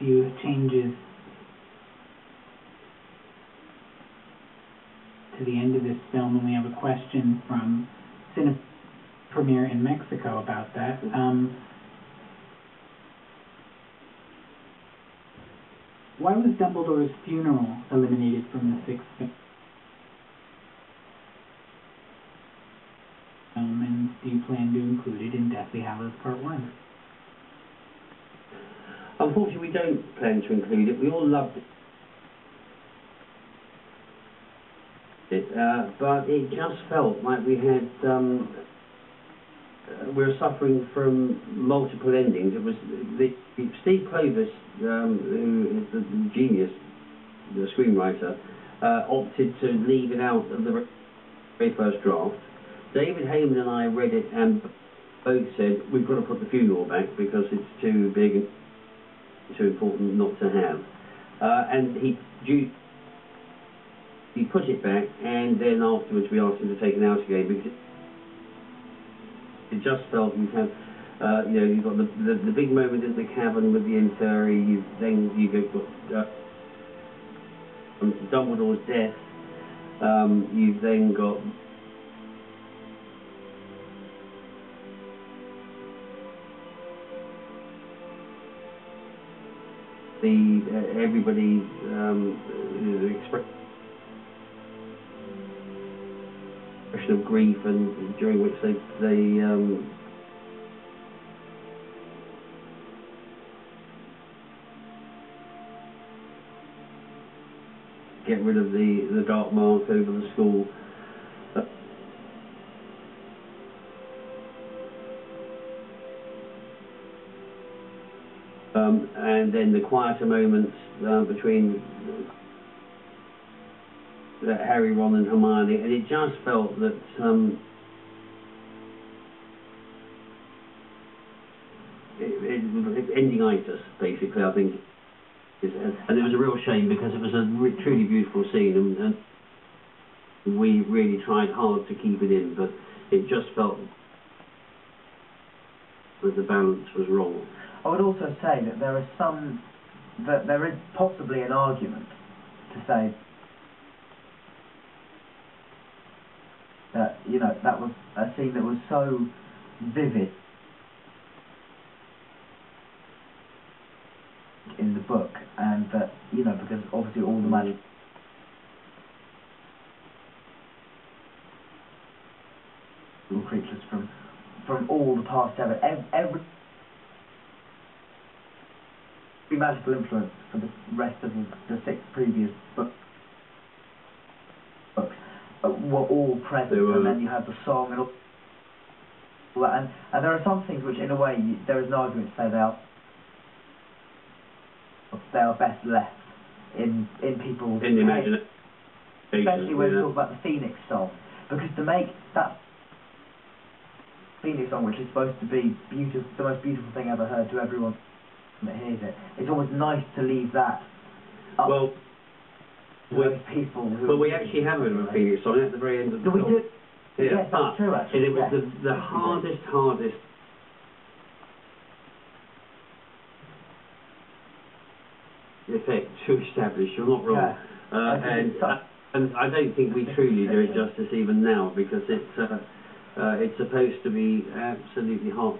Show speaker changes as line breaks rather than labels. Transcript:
few changes to the end of this film, and we have a question from Cine Premiere in Mexico about that. Why was Dumbledore's funeral eliminated from the sixth film? And do you plan to include it in Deathly Hallows Part 1?
Unfortunately, we don't plan to include it. We all loved it, but it just felt like we had we were suffering from multiple endings. It was Steve Clovis, who is the genius, the screenwriter, opted to leave it out of the very first draft. David Heyman and I read it and both said we've got to put the funeral back because it's too big and too important not to have. And he put it back, and then afterwards we asked him to take it out again because it just felt you have, you know, you've got the big moment in the cabin with the Inferi. You've got Dumbledore's death. You've then got everybody's expression of grief, and during which they get rid of the dark mark over the school. And then the quieter moments between Harry, Ron and Hermione, and it just felt that ending-itis, basically, I think. And it was a real shame because it was a truly beautiful scene, and we really tried hard to keep it in, but it just felt that the balance was wrong.
I would also say that there is possibly an argument to say that, you know, that was a scene that was so vivid in the book, and that, you know, because obviously all the magic creatures from all the past ever, every magical influence for the rest of the six previous books were all present, and then you had the song and all that, and there are some things which, in a way, there is an argument to say they are best left in people's
in the imagination,
especially when you talk about the Phoenix song, because to make that Phoenix song, which is supposed to be beautiful, the most beautiful thing ever heard to everyone that hears it, it's always nice to leave that up to those people who...
Well, we actually have a Phoenix song at the very end of the film.
Do we do?
Yeah,
yes, that's true, actually.
And it was the hardest effect to establish. You're not wrong.
Yeah.
And I don't think we truly do it justice even now, because it's supposed to be absolutely hot.